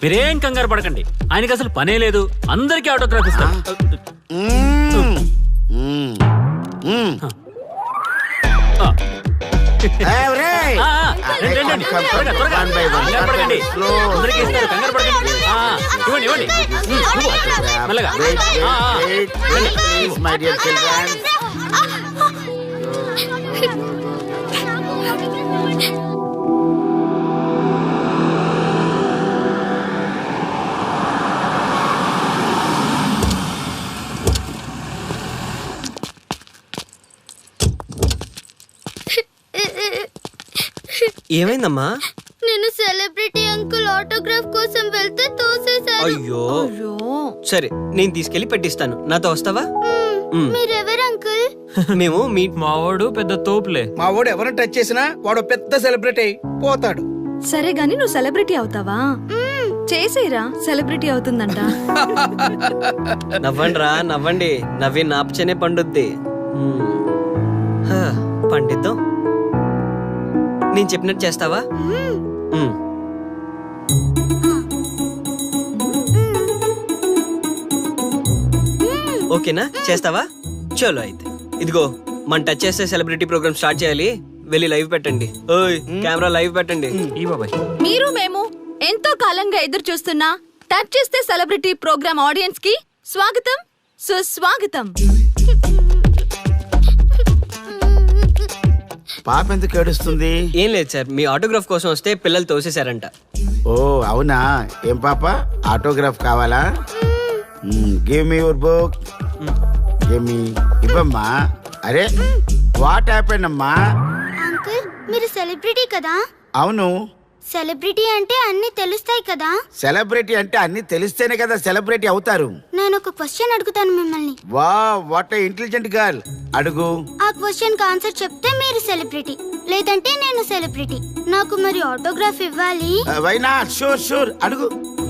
మీరేం కంగారు పడకండి, ఆయనకి అసలు పనే లేదు, అందరికీ ఆటోగ్రాఫ్ ఇస్తాను. ఏమైందమ్మా? నేను సెలబ్రిటీ అంకుల్ ఆటోగ్రాఫ్ కోసం వెళ్తే తోసేశారు. అయ్యో, సరే నేను తీసుకెళ్లి పెట్టిస్తాను. నాతో వస్తావా? మీరెవరు అంకుల్? మేము మీ మావాడు పెద్ద తోపులే. మా వాడు ఎవరిని టచ్ చేసినా వాడు పెద్ద సెలబ్రిటీ పోతాడు. సరే గాని నువ్వు సెలబ్రిటీ అవుతావా? చేసేరా, సెలబ్రిటీ అవుతుందంట. నవ్వండి రా, నవ్వండి. నవ్వి నాపచనే పండుద్ది. పండిద్దాం. నేను చెప్పినట్టు చేస్తావా? ఓకేనా? చేస్తావా? చలో అయితే. ఇదిగో, మన టచ్ చేస్తే సెలబ్రిటీ ప్రోగ్రామ్ స్టార్ట్ చేయాలి. వెళ్ళి లైవ్ పెట్టండి. ఓయ్, కెమెరా లైవ్ పెట్టండి. ఈ బాబాయ్, మీరు మేము ఎంతో కాలంగా ఎదురు చూస్తున్నా టచ్ చేస్తే సెలబ్రిటీ ప్రోగ్రామ్ ఆడియన్స్ కి స్వాగతం, సుస్వాగతం. పాప ఎందుకు ఏడుస్తుంది? ఏం లేదు సార్, మీ ఆటోగ్రాఫ్ కోసం వస్తే పిల్లలు తోసేశారంట. ఓ అవునా? ఏం పాప, ఆటోగ్రాఫ్ కావాలా? Give me your book. Give me. ఇవ్వమ్మా. అరే, వాట్ హ్యాపెండ్ అమ్మా? అంకుల్, మీరు సెలబ్రిటీ కదా? అవును. సెలబ్రిటీ అంటే అన్ని తెలుస్తాయి కదా? సెలబ్రిటీ అంటే అన్ని తెలిస్తేనే కదా సెలబ్రిటీ అవుతారు. నేను ఒక క్వశ్చన్ అడుగుతాను మిమ్మల్ని. వా, వాట్ ఇంటెలిజెంట్ గర్ల్. అడుగు. ఆ క్వశ్చన్ కి ఆన్సర్ చెప్తే మీరు సెలబ్రిటీ, లేదంటే నేను సెలబ్రిటీ. నాకు మరి ఆటోగ్రాఫ్ ఇవ్వాలి. Why not? షూర్ షూర్, అడుగు.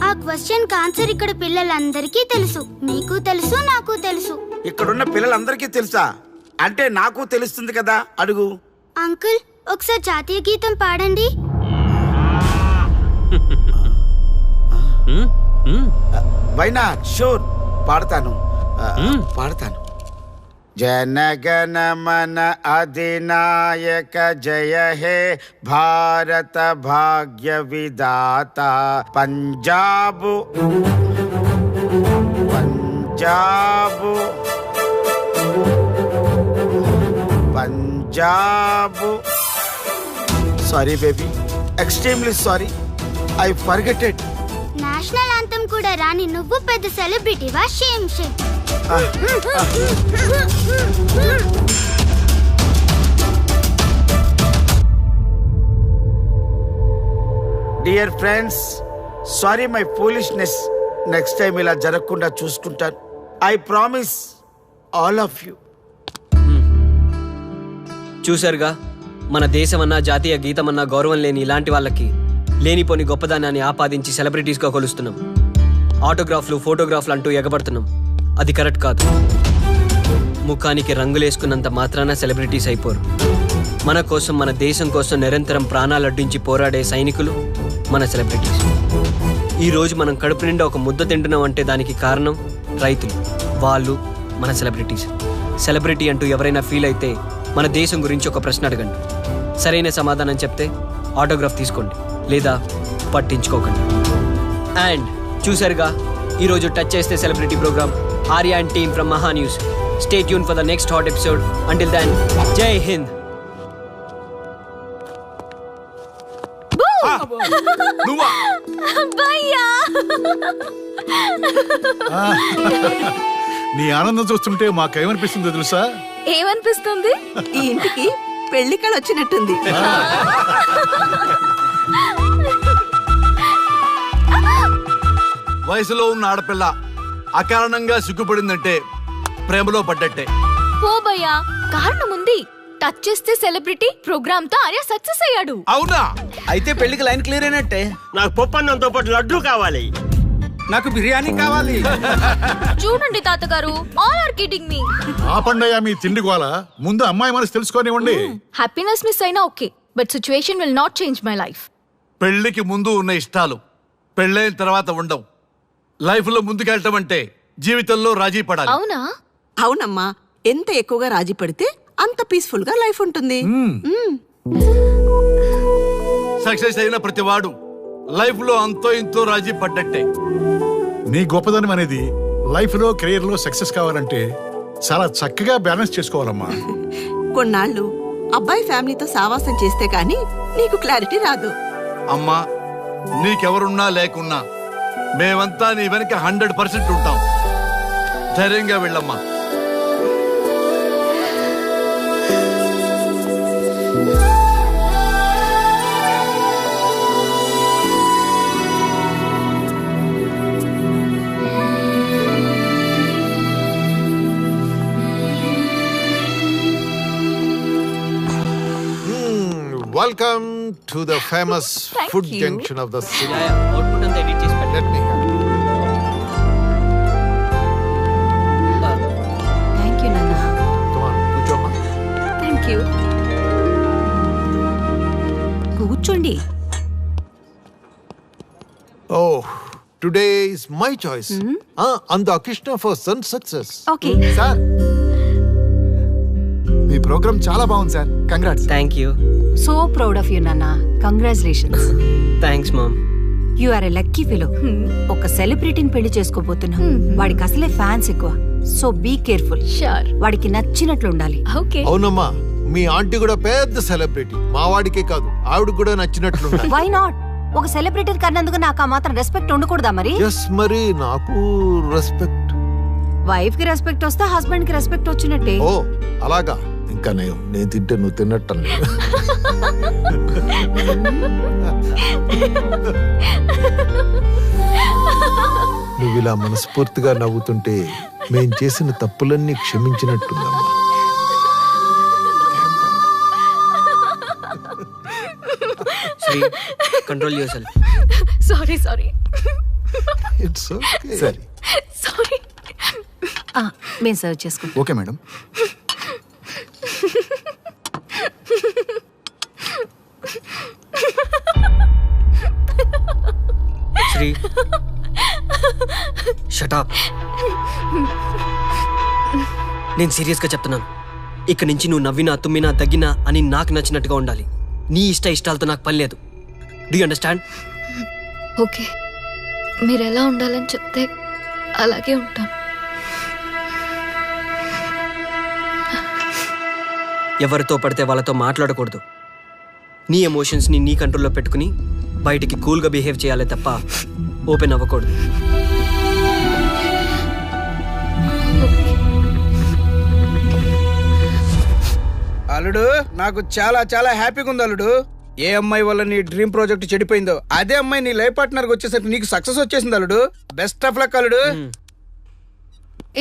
ఆ క్వశ్చన్ కి ఆన్సర్ ఇక్కడ పిల్లలందరికీ తెలుసు, మీకు తెలుసు, నాకు తెలుసు. ఇక్కడున్న పిల్లలందరికీ తెలుసా? అంటే నాకు తెలుస్తుంది కదా. అడుగు. అంకుల్, ఒకసారి జాతీయ గీతం పాడండి. Why not? షూర్, పాడతాను. పాడతాను. జనగణ మన అధినాయక జయ హే భారత భాగ్య విధాత. Punjab Punjab Punjab. Sorry baby, extremely sorry. I forgetted. National anthem కూడా రాని నువ్వు పెద్ద సెలబ్రిటీవా? Shame shame. Dear friends, sorry my foolishness. Next time ఇలా జరగకుండా చూసుకుంటాను. I promise all of you. చూశారుగా, మన దేశమన్నా జాతీయ గీతమన్నా గౌరవం లేని ఇలాంటి వాళ్ళకి లేనిపోని గొప్పదానాన్ని ఆపాదించి సెలబ్రిటీస్గా కొలుస్తున్నాం. ఆటోగ్రాఫ్లు, ఫోటోగ్రాఫ్లు అంటూ ఎగబడుతున్నాం. అది కరెక్ట్ కాదు. ముఖానికి రంగులేసుకున్నంత మాత్రాన సెలబ్రిటీస్ అయిపోరు. మన కోసం, మన దేశం కోసం నిరంతరం ప్రాణాలు అడ్డించి పోరాడే సైనికులు మన సెలబ్రిటీస్. ఈరోజు మనం కడుపు నిండా ఒక ముద్ద తింటున్నాం అంటే దానికి కారణం రైతులు. వాళ్ళు మన సెలబ్రిటీస్. సెలబ్రిటీ అంటూ ఎవరైనా ఫీల్ అయితే మన దేశం గురించి ఒక ప్రశ్న అడగండి. సరైన సమాధానం చెప్తే ఆటోగ్రాఫ్ తీసుకోండి, లేదా పట్టించుకోకండి. అండ్ చూసారుగా, ఈరోజు టచ్ చేస్తే celebrity programme. Arya and team from Maha news. Stay tune for the next hot episode. Until then, Jai Hind. నీ ఆనందం చూస్తుంటే మాకేమనిపిస్తుందో తెలుసా? ఏమనిపిస్తుంది? ఈ ఇంటికి పెళ్లి కళ వచ్చినట్టుంది. వయసులో ఉన్న ఆడపిల్ల అకారణంగా సిగ్గుపడిందంటే ప్రేమలో పడ్డట్టే. పోబయ్యా, కారణం ఉంది. టచ్ చేస్తే సెలబ్రిటీ ప్రోగ్రామ్ తో ఆర్య సక్సెస్ అయ్యాడు. అవునా? అయితే పెళ్లికి లైన్ క్లియర్ అయినట్టే. నాకు పప్పన్నంతో పాటు లడ్డు కావాలి. నాకు బిర్యానీ కావాలి. చూడండి తాతగారు, ఆల్ ఆర్ కిడింగ్ మీ. ఆపండయ్యా మీ తిండి గోల. ముందు అమ్మాయి మనసు తెలుసుకోనివ్వండి. హ్యాపీనెస్ మిస్ అయినా okay, but situation will not change my life. పెళ్లికి ముందు ఉన్న ఇష్టాలు పెళ్ళైన తర్వాత ఉండవు. లైఫ్ లో ముందుకెళ్ళటం అంటే జీవితంలో రాజీ పడాలి. అవునా? అవునమ్మా, ఎంత ఎక్కువగా రాజీ పడితే అంత పీస్ఫుల్ గా లైఫ్ ఉంటుంది. సక్సెస్ అయిన ప్రతి వాడు లైఫ్ లో అంతో ఇంతో రాజీ పడ్డట్టే. నీ గొప్పదనం అనేది లైఫ్ లో కెరీర్ లో సక్సెస్ కావాలంటే చాలా చక్కగా బ్యాలెన్స్ చేసుకోవాలమ్మా. కొన్నాళ్ళు అబ్బాయి ఫ్యామిలీతో సావాసం చేస్తే కానీ నీకు క్లారిటీ రాదు. అమ్మా, నీకెవరున్నా లేకున్నా మేమంతా నీ వెనక 100% ఉంటాం. ధైర్యంగా వెళ్ళమ్మా. Welcome to the famous food junction of the city. Output అంతా ఎడిట్ చేసి పెట్టండి. Let me have it. Thank you నాన్న. Come on, కూర్చోమ్మా. Thank you. కూర్చోండి. Oh, today is my choice. And the Krishna for son success. Okay. Sir మీ programme చాలా బాగుంది sir. Congrats. Thank you. So proud of you నాన్న. Congratulations. Thanks mom. You are a lucky fellow. ఒక సెలబ్రిటీని పెళ్లి చేసుకోబోతున్నా. వాడికి అసలే ఫ్యాన్స్ ఎక్కువ. So be careful. షూర్. వాడికి నచ్చినట్లు ఉండాలి. ఓకే. అవునమ్మా, మీ ఆంటీ కూడా పెద్ద సెలబ్రిటీ. మా వాడికే కాదు, ఆవిడ కూడా నచ్చినట్లు. Why not? ఒక సెలబ్రిటీ కన్నందుకు నాకు ఆ మాత్రం రెస్పెక్ట్ ఉండకూడదా మరి? ఎస్, మరి నాకు రెస్పెక్ట్. వైఫ్ కి రెస్పెక్ట్ వస్తే హస్బెండ్ కి రెస్పెక్ట్ వచ్చినట్టే. ఓ అలాగా. ఇంకా నేను తింటే నువ్వు తిన్నట్టు. నువ్వు ఇలా మనస్ఫూర్తిగా నవ్వుతుంటే మేం చేసిన తప్పులన్నీ క్షమించినట్టుందమ్మా. Sri, control your sorry sorry it's okay. సరే సారీ. మేము సర్వ్ చేసుకుంటాం. Okay madam. Sri, shut up. నేను సీరియస్గా చెప్తున్నాను. ఇక్కడి నుంచి నువ్వు నవ్వినా తుమ్మినా తగ్గినా అని నాకు నచ్చినట్టుగా ఉండాలి. నీ ఇష్టాలతో నాకు పని లేదు. Do you understand? ఓకే, మీరు ఎలా ఉండాలని చెప్తే అలాగే ఉంటాను. ఎవరితో పడితే వాళ్ళతో మాట్లాడకూడదు. నీ ఎమోషన్స్ని నీ కంట్రోల్లో పెట్టుకుని బయటికి కూల్గా బిహేవ్ చేయాలి తప్ప ఓపెన్ అవ్వకూడదు. అల్లుడు, నాకు చాలా చాలా హ్యాపీగా ఉంది అల్లుడు. ఏ అమ్మాయి వల్ల నీ డ్రీమ్ ప్రాజెక్ట్ చెడిపోయిందో అదే అమ్మాయి నీ లైఫ్ పార్ట్నర్ వచ్చేసరికి నీకు సక్సెస్ వచ్చేసింది అల్లుడు. బెస్ట్ ఆఫ్ లక్ అల్లుడు.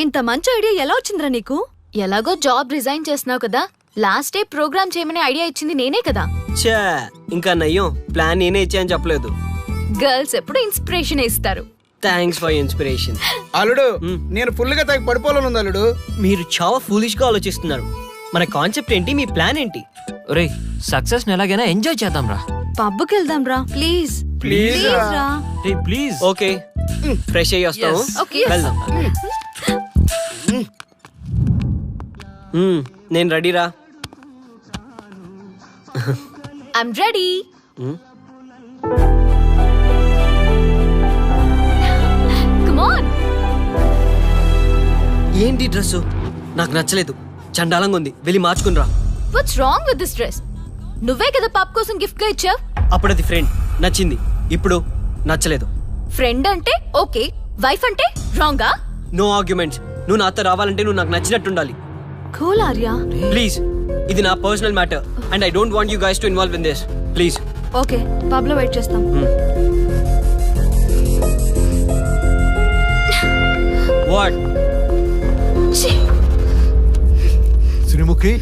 ఇంత మంచి ఐడియా ఎలా వచ్చిందిరా నీకు? ఎలాగో జాబ్ రిజైన్ చేస్తున్నావు కదా, లాస్ట్ డే ప్రోగ్రామ్ చేయమని ఐడియా ఇచ్చింది నేనే కదా. చా, ఇంకా నయ్యం, ప్లాన్ నేనే ఇచ్చాయని చెప్పలేదు. గర్ల్స్ ఎప్పుడు ఇన్స్పిరేషన్ ఇస్తారు. Thanks for inspiration. అల్లుడు, నేను ఫుల్ గా తగ్గ పడిపోవాలని ఉంది అల్లుడు. మీరు చాలా ఫూలిష్ గా ఆలోచిస్తున్నారు. మన కాన్సెప్ట్ ఏంటి? మీ ప్లాన్ ఏంటి? ఒరే, సక్సెస్ ని ఎలాగైనా ఎంజాయ్ చేద్దాం రా. పబ్కి వెళ్దాం రా ప్లీజ్. ప్లీజ్ రా. ప్లీజ్. ఓకే, ఫ్రెష్ అయ్యి వస్తాము. Okay. వెళ్దాం. నేను రెడీరా. I'm ready. Come on. ఏంటి డ్రెస్? నాకు నచ్చలేదు, చండాలంగా ఉంది. వెళ్ళి మార్చుకునిరా. What's wrong with this dress? నువ్వే కదా పాప్ కోసం గిఫ్ట్ గా ఇచ్చావు. అప్పుడు అది ఫ్రెండ్, నచ్చింది. ఇప్పుడు నచ్చలేదు. ఫ్రెండ్ అంటే ఓకే, వైఫ్ అంటే రాంగా? No arguments. నువ్వు నాతో రావాలంటే నువ్వు నాకు నచ్చినట్టు ఉండాలి. కూల్ ఆర్యా. ప్లీజ్, ఇది నా personal matter and I don't want you guys to involve in this. Please. Okay, pub లో వెయిట్ చేస్తాం. వాట్? శ్రీముఖి,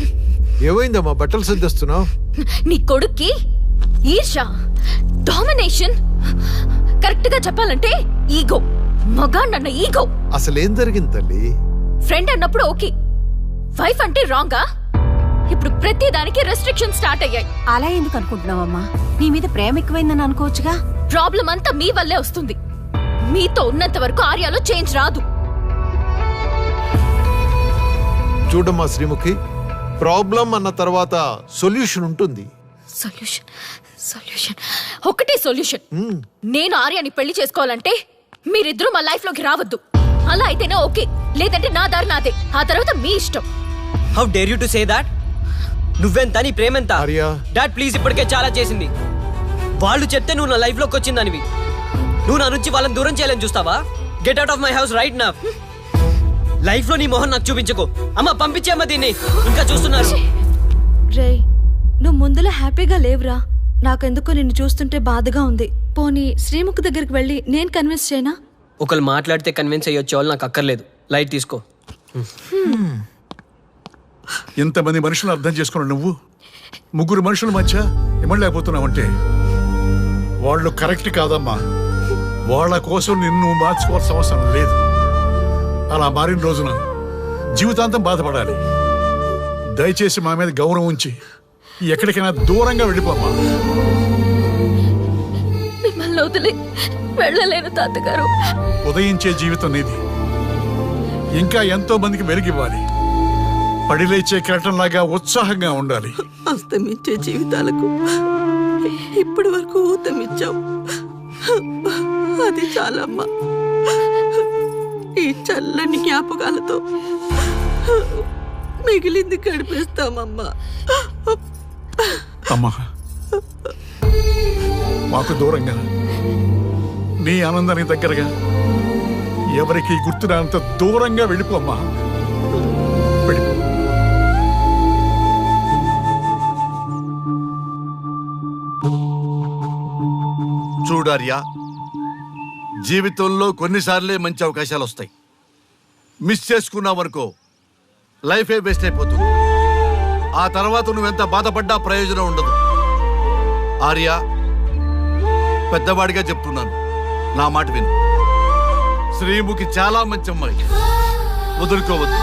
ఏమైందమ్మా? బట్టలు సర్దిస్తున్నావు? నీ కొడుక్కి ఈర్ష, డామినేషన్, కరెక్ట్ గా చెప్పాలంటే ఈగో. మగాండన్న ఈగో. అసలేం జరిగింది తల్లి? ఫ్రెండ్ అన్నప్పుడు ఓకే, వైఫ్ అంటే రాంగా? ఇప్పుడు ప్రతి దానికి రెస్ట్రిక్షన్ స్టార్ట్ అయ్యాయి. అలా ఎందుకు అనుకుంటున్నావమ్మా? నీ మీద ప్రేమ ఎక్కువైందని అనుకోవచ్చుగా. ప్రాబ్లం అంతా మీ వల్లే వస్తుంది. మీతో ఉన్నంత వరకు ఆర్యాలో చేంజ్ రాదు. చూడమ్మా శ్రీముఖి, ప్రాబ్లం అన్న తర్వాత సొల్యూషన్ ఉంటుంది. సొల్యూషన్ ఒకటే సొల్యూషన్. నేను ఆర్యాని పెళ్లి చేసుకోవాలంటే మీరిద్దరూ మా లైఫ్ లోకి రావద్దు. అలా అయితేనే ఓకే, లేదంటే నా దారి నాదే. ఆ తర్వాత మీ ఇష్టం. How dare you to say that? నువ్వెంత నీ ప్రేమెంత? డాడ్ ప్లీజ్, ఇప్పటికే చాలా చేసింది. వాళ్ళు చెప్తే నువ్వు నా లైఫ్ లోకి వచ్చిందనివి. నువ్వు నా నుంచి వాళ్ళని దూరం చేయాలని చూస్తావా? Get out of my house right now. Life లో నీ మొహం నాకు చూపించకు. అమ్మ పంపించే అమ్మ దీన్ని. ఇంకా చూస్తున్నారు. రే, నువ్వు ముందులో హ్యాపీగా లేవురా. నాకెందుకో నిన్ను చూస్తుంటే బాధగా ఉంది. పోనీ శ్రీముఖ్ దగ్గరికి వెళ్ళి నేను కన్విన్స్ చేయనా? ఒకళ్ళు మాట్లాడితే కన్విన్స్ అయ్యొచ్చే వాళ్ళు నాకు అక్కర్లేదు. లైట్ తీసుకో. ఇంతమంది మనుషులు అర్థం చేసుకున్నావు నువ్వు. ముగ్గురు మనుషుల మధ్య ఇమ్మలేకపోతున్నావంటే వాళ్ళు కరెక్ట్ కాదమ్మా. వాళ్ళ కోసం నిన్ను మార్చుకోవాల్సిన అవసరం లేదు. అలా మారిన రోజున జీవితాంతం బాధపడాలి. దయచేసి మా మీద గౌరవం ఉంచి ఎక్కడికైనా దూరంగా వెళ్ళిపోమ్మా. మిమ్మల్ని వదిలి వెళ్ళలేను తాతగారు. ఉదయించే జీవితం నీది. ఇంకా ఎంతో మందికి వెలిగివ్వాలి. పడిలేచే కెరటంలాగా ఉత్సాహంగా ఉండాలి. అస్తమించే జీవితాలకు ఇప్పటి వరకు ఊతమిచ్చావు. అది చాలమ్మా. ఈ చల్లని జ్ఞాపకాలతో మిగిలింది గడిపేస్తామమ్మా. అమ్మా, మాకు దూరంగా నీ ఆనందానికి దగ్గరగా ఎవరికి గుర్తురానంత దూరంగా వెళ్ళిపోమ్మా. వెళ్ళిపో. చూడార్యా, జీవితంలో కొన్నిసార్లే మంచి అవకాశాలు వస్తాయి. మిస్ చేసుకున్నావనుకో లైఫే వేస్ట్ అయిపోతుంది. ఆ తర్వాత నువ్వెంత బాధపడ్డా ప్రయోజనం ఉండదు. ఆర్య, పెద్దవాడిగా చెప్తున్నాను, నా మాట విను. శ్రీముఖి చాలా మంచి అమ్మాయి, వదులుకోవద్దు.